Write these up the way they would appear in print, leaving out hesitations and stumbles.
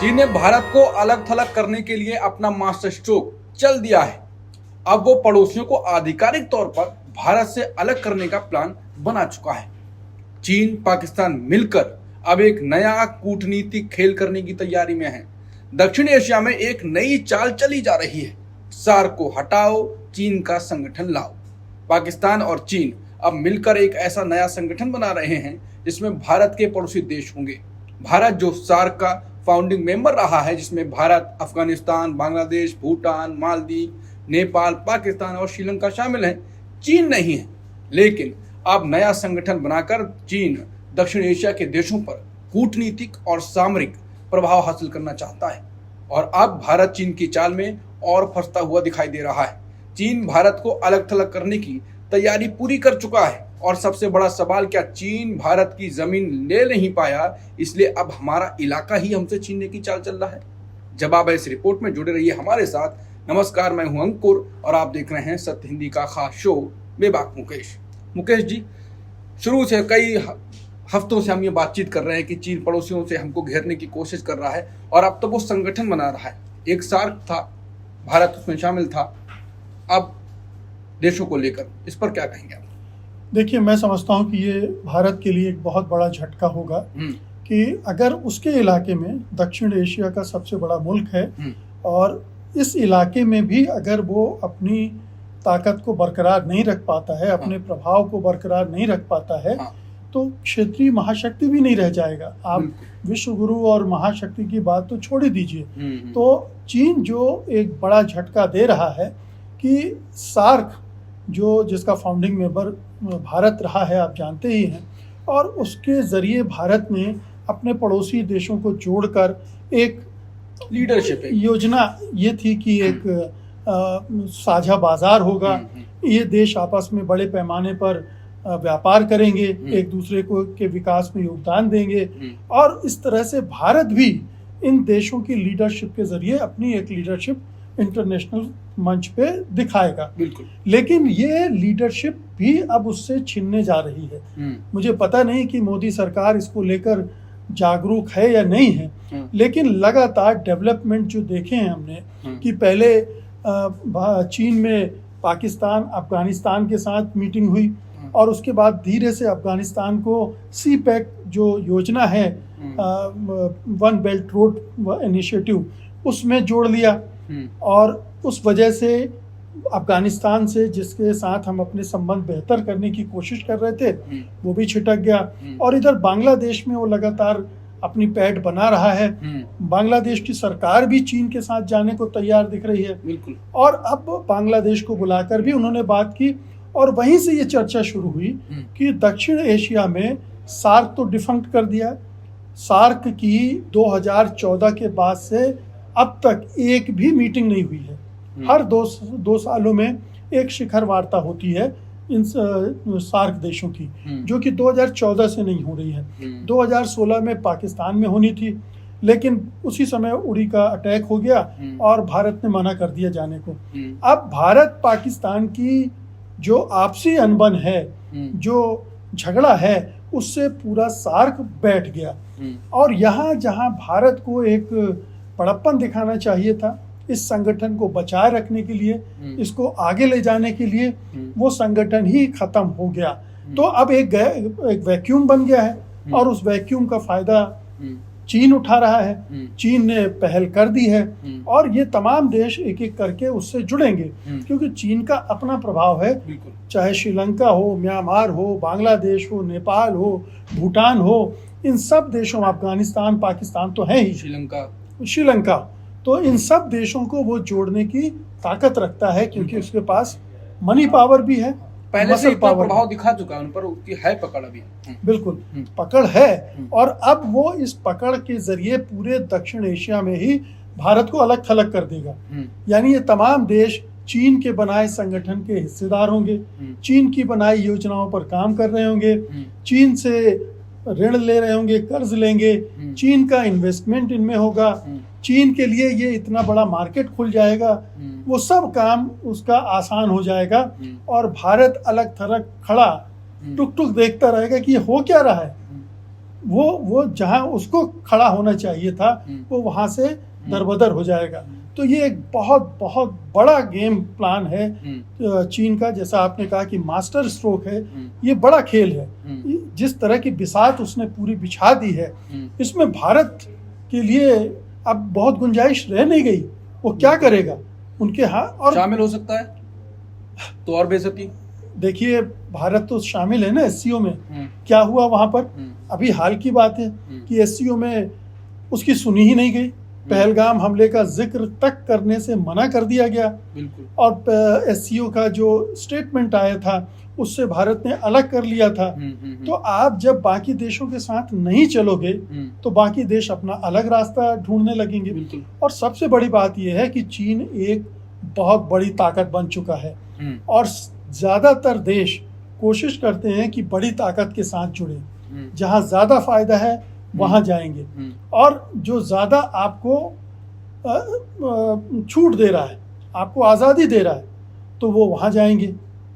चीन ने भारत को अलग थलग करने के लिए अपना मास्टर स्ट्रोक चल दिया है। अब वो पड़ोसियों को आधिकारिक तौर पर भारत से अलग करने का प्लान बना चुका है। चीन पाकिस्तान मिलकर अब एक नया कूटनीतिक खेल करने की तैयारी में है। दक्षिण एशिया में एक नई चाल चली जा रही है। सार्क को हटाओ, चीन का संगठन लाओ। पाकिस्तान और चीन अब मिलकर एक ऐसा नया संगठन बना रहे हैं जिसमें भारत के पड़ोसी देश होंगे। भारत जो सार्क का फाउंडिंग मेंबर रहा है, जिसमें भारत, अफगानिस्तान, बांग्लादेश, भूटान, मालदीव, नेपाल, पाकिस्तान और श्रीलंका शामिल हैं, चीन नहीं है। लेकिन अब नया संगठन बनाकर चीन दक्षिण एशिया के देशों पर कूटनीतिक और सामरिक प्रभाव हासिल करना चाहता है और अब भारत चीन की चाल में और फंसता हुआ दिखाई दे रहा है। चीन भारत को अलग थलग करने की तैयारी पूरी कर चुका है और सबसे बड़ा सवाल, क्या चीन भारत की जमीन ले नहीं पाया इसलिए अब हमारा इलाका ही हमसे छीनने की चाल चल रहा है? जवाब है इस रिपोर्ट में। जुड़े रहिए हमारे साथ। नमस्कार, मैं हूं अंकुर और आप देख रहे हैं सत्य हिंदी का खास शो बेबाक मुकेश। मुकेश जी, शुरू से कई हफ्तों से हम ये बातचीत कर रहे हैं कि चीन पड़ोसियों से हमको घेरने की कोशिश कर रहा है और अब तो वो संगठन बना रहा है। एक सार्क था, भारत उसमें शामिल था, अब देशों को लेकर इस पर क्या कहेंगे आप? देखिए, मैं समझता हूँ कि ये भारत के लिए एक बहुत बड़ा झटका होगा कि अगर उसके इलाके में, दक्षिण एशिया का सबसे बड़ा मुल्क है और इस इलाके में भी अगर वो अपनी ताकत को बरकरार नहीं रख पाता है, अपने प्रभाव को बरकरार नहीं रख पाता है, तो क्षेत्रीय महाशक्ति भी नहीं रह जाएगा। आप विश्व गुरु और महाशक्ति की बात तो छोड़ ही दीजिए। तो चीन जो एक बड़ा झटका दे रहा है कि सार्क जो जिसका फाउंडिंग मेंबर भारत रहा है, आप जानते ही हैं, और उसके ज़रिए भारत ने अपने पड़ोसी देशों को जोड़कर एक लीडरशिप योजना ये थी कि एक साझा बाजार होगा, ये देश आपस में बड़े पैमाने पर व्यापार करेंगे, एक दूसरे को के विकास में योगदान देंगे और इस तरह से भारत भी इन देशों की लीडरशिप के जरिए अपनी एक लीडरशिप इंटरनेशनल मंच पे दिखाएगा। बिल्कुल। लेकिन ये लीडरशिप भी अब उससे छिनने जा रही है। मुझे पता नहीं कि मोदी सरकार इसको लेकर जागरूक है या नहीं है, लेकिन लगातार डेवलपमेंट जो देखे हैं हमने कि पहले चीन में पाकिस्तान, अफगानिस्तान के साथ मीटिंग हुई और उसके बाद धीरे से अफगानिस्तान को CPEC जो योजना है, वन बेल्ट रोड इनिशिएटिव, उसमें जोड़ लिया और उस वजह से अफगानिस्तान से जिसके साथ हम अपने संबंध बेहतर करने की कोशिश कर रहे थे वो भी छिटक गया और इधर बांग्लादेश में वो लगातार अपनी पैठ बना रहा है। बांग्लादेश की सरकार भी चीन के साथ जाने को तैयार दिख रही है। बिल्कुल। और अब बांग्लादेश को बुलाकर भी उन्होंने बात की और वहीं से ये चर्चा शुरू हुई कि दक्षिण एशिया में सार्क तो डिफंक्ट कर दिया। सार्क की 2014 के बाद से अब तक एक भी मीटिंग नहीं हुई है। हर दो सालों में एक शिखर वार्ता होती है इन सार्क देशों की, जो कि 2014 से नहीं हो रही है। 2016 में पाकिस्तान में होनी थी, लेकिन उसी समय उड़ी का अटैक हो गया और भारत ने मना कर दिया जाने को। अब भारत पाकिस्तान की जो आपसी अनबन है, जो झगड़ा है, उससे पूरा सार्क बैठ गया और यहाँ जहाँ भारत को एक बड़प्पन दिखाना चाहिए था, इस संगठन को बचाए रखने के लिए, इसको आगे ले जाने के लिए, वो संगठन ही खत्म हो गया। तो अब एक वैक्यूम बन गया है और उस वैक्यूम का फायदा चीन उठा रहा है। चीन ने पहल कर दी है और ये तमाम देश एक एक करके उससे जुड़ेंगे क्योंकि चीन का अपना प्रभाव है। चाहे श्रीलंका हो, म्यांमार हो, बांग्लादेश हो, नेपाल हो, भूटान हो, इन सब देशों, अफगानिस्तान, पाकिस्तान तो है ही, श्रीलंका, तो इन सब देशों को वो जोड़ने की ताकत रखता है क्योंकि उसके पास मनी पावर भी है, पहले से प्रभाव दिखा चुका है, उन पर उसकी है पकड़ अभी। बिल्कुल पकड़ है और अब वो इस पकड़ के जरिए पूरे दक्षिण एशिया में ही भारत को अलग थलग कर देगा। यानी ये तमाम देश चीन के बनाए संगठन के हिस्सेदार होंगे, चीन की बनाई योजनाओं पर काम कर रहे होंगे, चीन से ऋण ले रहे होंगे, कर्ज लेंगे, चीन का इन्वेस्टमेंट इनमें होगा, चीन के लिए ये इतना बड़ा मार्केट खुल जाएगा, वो सब काम उसका आसान हो जाएगा और भारत अलग थलग खड़ा टुक टुक देखता रहेगा कि ये हो क्या रहा है। वो जहां उसको खड़ा होना चाहिए था वो वहां से दरबदर हो जाएगा। तो ये एक बहुत बहुत बड़ा गेम प्लान है चीन का। जैसा आपने कहा कि मास्टर स्ट्रोक है, ये बड़ा खेल है। जिस तरह की बिसात उसने पूरी बिछा दी है, इसमें भारत के लिए अब बहुत गुंजाइश रह नहीं गई। वो क्या करेगा उनके हाथ और शामिल हो सकता है तो और बेइज्जती। देखिए भारत तो शामिल है ना एससीओ में। क्या हुआ वहां पर? अभी हाल की बात है कि एससीओ में उसकी सुनी ही नहीं गई। पहलगाम हमले का जिक्र तक करने से मना कर दिया गया। बिल्कुल। और एससीओ का जो स्टेटमेंट आया था उससे भारत ने अलग कर लिया था। तो आप जब बाकी देशों के साथ नहीं चलोगे तो बाकी देश अपना अलग रास्ता ढूंढने लगेंगे। बिल्कुल। और सबसे बड़ी बात यह है कि चीन एक बहुत बड़ी ताकत बन चुका है और ज्यादातर देश कोशिश करते हैं कि बड़ी ताकत के साथ जुड़े। जहां ज्यादा फायदा है वहां जाएंगे। और जो ज्यादा आपको छूट दे रहा है, आपको आज़ादी दे रहा है, तो वो वहां जाएंगे।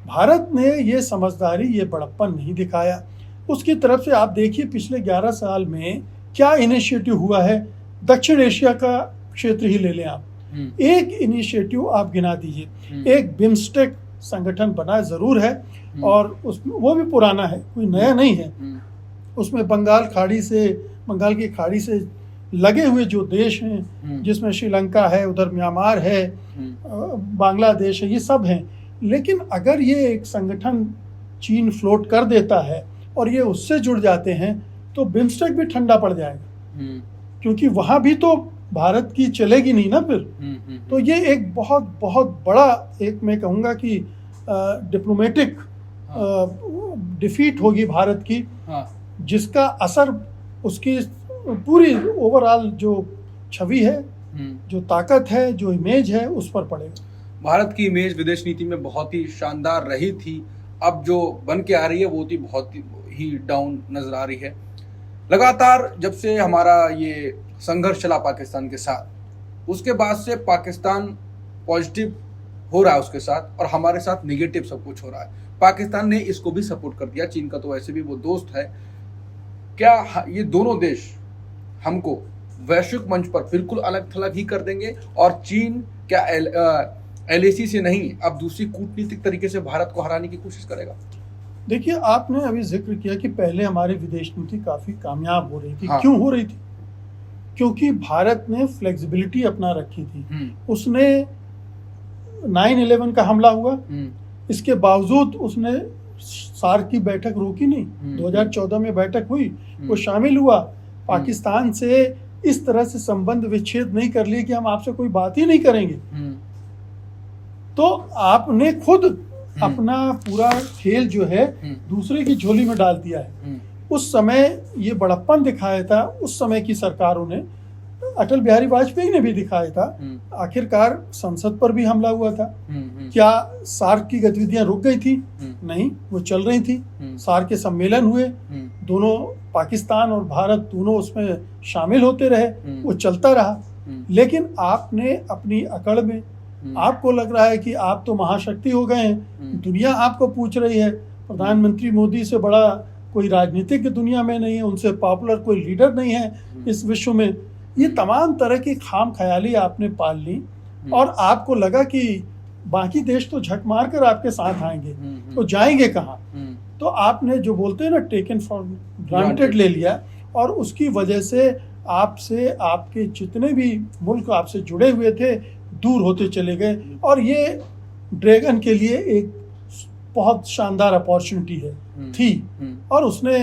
भारत ने ये समझदारी, ये बड़प्पन नहीं दिखाया। उसकी तरफ से आप देखिए पिछले 11 साल में क्या इनिशिएटिव हुआ है। दक्षिण एशिया का क्षेत्र ही ले लें आप, एक इनिशिएटिव आप गिना दीजिए। एक बिम्स्टेक संगठन बना जरूर है और उसमें वो भी पुराना है, कोई नया नहीं है। उसमें बंगाल की खाड़ी से लगे हुए जो देश हैं, जिसमें श्रीलंका है, उधर म्यांमार है, बांग्लादेश है, ये सब हैं। लेकिन अगर ये एक संगठन चीन फ्लोट कर देता है और ये उससे जुड़ जाते हैं तो बिम्स्टेक भी ठंडा पड़ जाएगा, क्योंकि वहाँ भी तो भारत की चलेगी नहीं ना फिर। तो ये एक बहुत बहुत बड़ा, एक मैं कहूँगा कि डिप्लोमेटिक डिफीट होगी भारत की, जिसका असर उसकी पूरी ओवरऑल जो छवि है, जो ताकत है, जो इमेज है, उस पर पड़ेगा। भारत की इमेज विदेश नीति में बहुत ही शानदार रही थी, अब जो बन के आ रही है वो भी बहुत ही डाउन नजर आ रही है। लगातार जब से हमारा ये संघर्ष चला पाकिस्तान के साथ, उसके बाद से पाकिस्तान पॉजिटिव हो रहा है उसके साथ, और हमारे साथ निगेटिव सब कुछ हो रहा है। पाकिस्तान ने इसको भी सपोर्ट कर दिया, चीन का तो वैसे भी वो दोस्त है। क्या ये दोनों देश हमको वैश्विक मंच पर बिल्कुल अलग थलग ही कर देंगे, और चीन क्या LAC से नहीं अब दूसरी कूटनीतिक तरीके से भारत को हराने की कोशिश करेगा? देखिए, आपने अभी जिक्र किया कि पहले हमारी विदेश नीति काफी कामयाब हो रही थी। हाँ। क्यों हो रही थी? क्योंकि भारत ने फ्लेक्सिबिलिटी अपना रखी थी। उसने 9/11 का हमला हुआ, इसके बावजूद उसने सार्क की बैठक रोकी नहीं। 2014 में बैठक हुई, वो शामिल हुआ। पाकिस्तान से इस तरह से संबंध विच्छेद नहीं कर लिए कि हम आपसे कोई बात ही नहीं करेंगे। तो आपने खुद अपना पूरा खेल जो है दूसरे की झोली में डाल दिया है। उस समय ये बड़प्पन दिखाया था, उस समय की सरकारों ने, अटल बिहारी वाजपेयी ने भी दिखाया था। आखिरकार संसद पर भी हमला हुआ था। क्या सार्क की गतिविधियां रुक गई थी? नहीं, वो चल रही थी। सार्क के सम्मेलन हुए, दोनों पाकिस्तान और भारत दोनों उसमें शामिल होते रहे, वो चलता रहा। लेकिन आपने अपनी अकड़ में, आपको लग रहा है कि आप तो महाशक्ति हो गए हैं, दुनिया आपको पूछ रही है। प्रधानमंत्री मोदी से बड़ा कोई राजनीतिक दुनिया में नहीं है, उनसे पॉपुलर कोई लीडर नहीं है इस विश्व में। ये तमाम तरह की खाम ख्याली आपने पाल ली और आपको लगा कि बाकी देश तो झक मार कर आपके साथ आएंगे, तो जाएंगे कहाँ? तो आपने जो बोलते हैं ना, टेकन फॉर ग्रांटेड ले लिया, और उसकी वजह से आपसे, आपके जितने भी मुल्क आपसे जुड़े हुए थे, दूर होते चले गए। और ये ड्रैगन के लिए एक बहुत शानदार अपॉर्चुनिटी थी, और उसने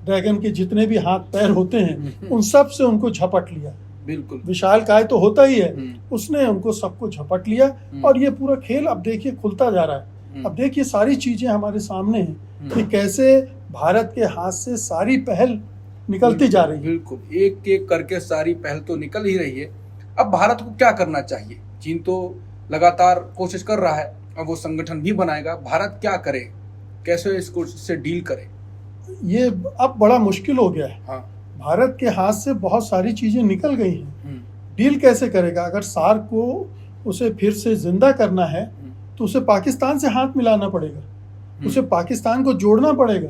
ड्रैगन के जितने भी हाथ पैर होते हैं उन सब से उनको झपट लिया। बिल्कुल, विशालकाय तो होता ही है, उसने उनको सबको झपट लिया। और ये पूरा खेल अब देखिए खुलता जा रहा है। अब देखिए सारी चीजें हमारे सामने हैं कि कैसे भारत के हाथ से सारी पहल निकलती जा रही है। बिल्कुल, एक एक करके सारी पहल तो निकल ही रही है। अब भारत को क्या करना चाहिए? चीन तो लगातार कोशिश कर रहा है, अब वो संगठन भी बनाएगा। भारत क्या करे, कैसे इससे डील करे? ये अब बड़ा मुश्किल हो गया है। हाँ। भारत के हाथ से बहुत सारी चीजें निकल गई हैं। डील कैसे करेगा? अगर सार्क को उसे फिर से जिंदा करना है तो उसे पाकिस्तान से हाथ मिलाना पड़ेगा, उसे पाकिस्तान को जोड़ना पड़ेगा।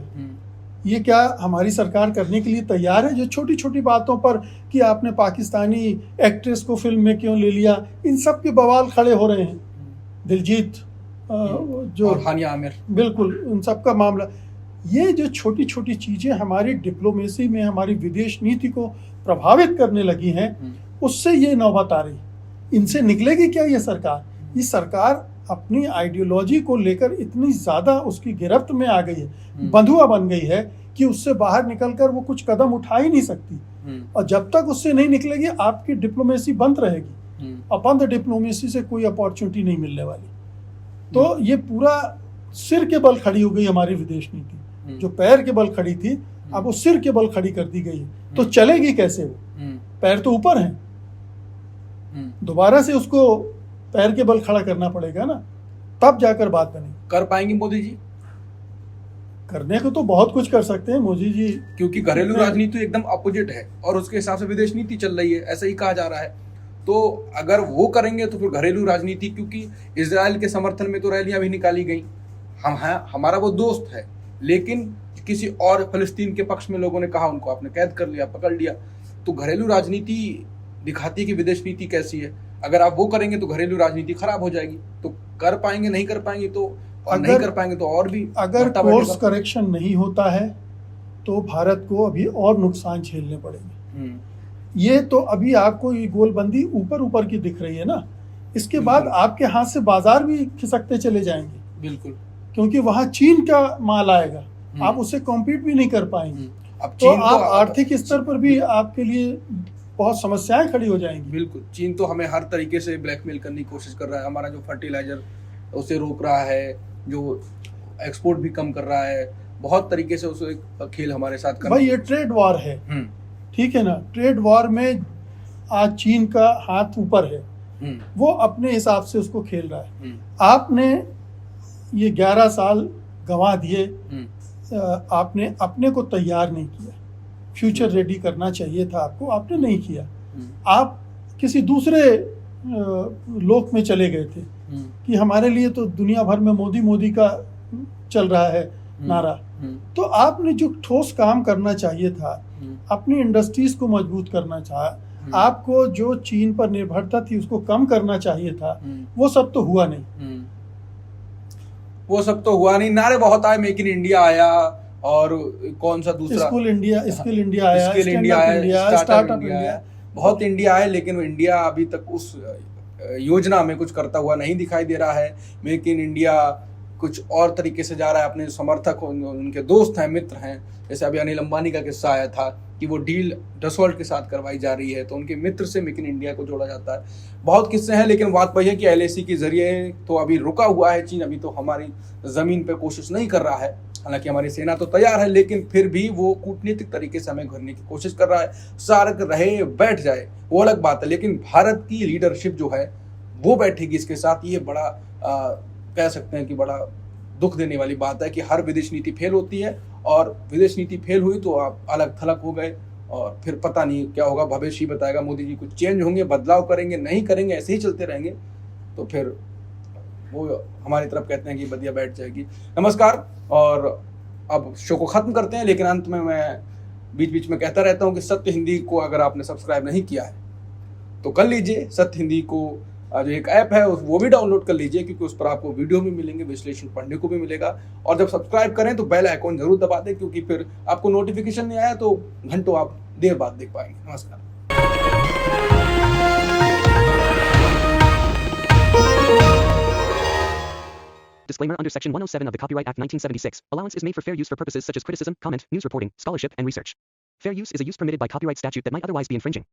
ये क्या हमारी सरकार करने के लिए तैयार है? जो छोटी छोटी बातों पर कि आपने पाकिस्तानी एक्ट्रेस को फिल्म में क्यों ले लिया, इन सब के बवाल खड़े हो रहे हैं। दिलजीत जो और हानिया आमिर, बिल्कुल उन सब का मामला, ये जो छोटी छोटी चीज़ें हमारी डिप्लोमेसी में, हमारी विदेश नीति को प्रभावित करने लगी हैं, उससे ये नौबत आ रही। इनसे निकलेगी क्या ये सरकार? ये सरकार अपनी आइडियोलॉजी को लेकर इतनी ज़्यादा उसकी गिरफ्त में आ गई है, बंधुआ बन गई है कि उससे बाहर निकलकर वो कुछ कदम उठा ही नहीं सकती। और जब तक उससे नहीं निकलेगी आपकी डिप्लोमेसी बंद रहेगी, और बंद डिप्लोमेसी से कोई अपॉर्चुनिटी नहीं मिलने वाली। तो ये पूरा सिर के बल खड़ी हो गई हमारी विदेश नीति। जो पैर के बल खड़ी थी अब वो सिर के बल खड़ी कर दी गई है। तो चलेगी कैसे? वो पैर तो ऊपर हैं, दोबारा से उसको पैर के बल खड़ा करना पड़ेगा ना, तब जाकर बात बनेगी। कर पाएंगे मोदी जी? करने को तो बहुत कुछ कर सकते हैं मोदी जी, क्योंकि घरेलू राजनीति एकदम अपोजिट है और उसके हिसाब से विदेश नीति चल रही है, ऐसा ही कहा जा रहा है। तो अगर वो करेंगे तो फिर घरेलू राजनीति, क्योंकि इजराइल के समर्थन में तो रैलियां भी निकाली गई, हमारा वो दोस्त है, लेकिन किसी और फलस्तीन के पक्ष में लोगों ने कहा, उनको आपने कैद कर लिया, पकड़ लिया। तो घरेलू राजनीति दिखाती है कि विदेश नीति कैसी है। अगर आप वो करेंगे तो घरेलू राजनीति खराब हो जाएगी। तो कर पाएंगे, नहीं कर पाएंगे तो, और नहीं कर पाएंगे तो और भी। अगर कोर्स करेक्शन नहीं होता है तो भारत को अभी और नुकसान झेलने पड़ेंगे। ये तो अभी आपको ये गोलबंदी ऊपर ऊपर की दिख रही है ना, इसके बाद आपके हाथ से बाजार भी खिसकते चले जाएंगे। बिल्कुल, क्योंकि वहां चीन का माल आएगा, आप उससे कॉम्पीट भी नहीं कर पाएंगे। तो आप आर्थिक स्तर पर भी आपके लिए बहुत समस्याएं खड़ी हो जाएंगी। बिल्कुल, चीन तो हमें हर तरीके से ब्लैकमेल करने की कोशिश कर रहा है। हमारा जो फर्टिलाइजर उसे रोक रहा है, जो एक्सपोर्ट भी कम कर रहा है, बहुत तरीके से उसे खेल हमारे साथ कर रहा है। भाई ये ट्रेड वॉर है, ठीक है ना। ट्रेड वॉर में आज चीन का हाथ ऊपर है, वो अपने हिसाब से उसको खेल रहा है। आपने ये 11 साल गंवा दिए, आपने अपने को तैयार नहीं किया। फ्यूचर रेडी करना चाहिए था आपको, आपने नहीं किया। आप किसी दूसरे लोक में चले गए थे कि हमारे लिए तो दुनिया भर में मोदी मोदी का चल रहा है नारा। तो आपने जो ठोस काम करना चाहिए था, अपनी इंडस्ट्रीज को मजबूत करना चाहा, आपको जो चीन पर निर्भरता थी उसको कम करना चाहिए था। वो सब तो हुआ नहीं। वो सब तो हुआ नहीं। नारे बहुत आए, मेक इन इंडिया आया, और कौन सा दूसरा, स्किल इंडिया आया, स्टार्टअप इंडिया आया, बहुत इंडिया आया, लेकिन वो इंडिया अभी तक उस योजना में कुछ करता हुआ नहीं दिखाई दे रहा है। मेक इन इंडिया कुछ और तरीके से जा रहा है। अपने समर्थक, उनके दोस्त हैं, मित्र हैं, जैसे अभी अनिल अंबानी का किस्सा आया था कि वो डील डसॉल्ट के साथ करवाई जा रही है, तो उनके मित्र से मेक इन इंडिया को जोड़ा जाता है। बहुत किस्से हैं, लेकिन बात वही है कि LAC के जरिए तो अभी रुका हुआ है चीन, अभी तो हमारी जमीन पे कोशिश नहीं कर रहा है। हालांकि हमारी सेना तो तैयार है, लेकिन फिर भी वो कूटनीतिक तरीके से हमें घेरने की कोशिश कर रहा है। सार्क रहे बैठ जाए वो अलग बात है, लेकिन भारत की लीडरशिप जो है वो बैठेगी इसके साथ। ये बड़ा कह सकते हैं कि बड़ा दुख देने वाली बात है कि हर विदेश नीति फेल होती है, और विदेश नीति फेल हुई तो आप अलग थलग हो गए, और फिर पता नहीं क्या होगा, भविष्य ही बताएगा। मोदी जी कुछ चेंज होंगे, बदलाव करेंगे, नहीं करेंगे, ऐसे ही चलते रहेंगे तो फिर वो हमारी तरफ कहते हैं कि बदिया बैठ जाएगी। नमस्कार, और अब शो को ख़त्म करते हैं, लेकिन अंत में मैं बीच बीच में कहता रहता हूँ कि सत्य हिंदी को अगर आपने सब्सक्राइब नहीं किया है तो कर लीजिए। सत्य हिंदी को जो एक ऐप है वो भी डाउनलोड कर लीजिए, क्योंकि उस पर आपको वीडियो भी मिलेंगे, विश्लेषण पढ़ने को भी मिलेगा। और जब सब्सक्राइब करें तो बेल आइकॉन जरूर दबा दें, क्योंकि फिर आपको नोटिफिकेशन नहीं आया तो घंटों आप देर बाद देख पाएंगे। नमस्कार। Disclaimer under Section 107 of the Copyright Act 1976. Allowance is made for fair use for purposes such as criticism, comment, news reporting, scholarship, and research. Fair use is a use permitted by copyright statute that might otherwise be infringing.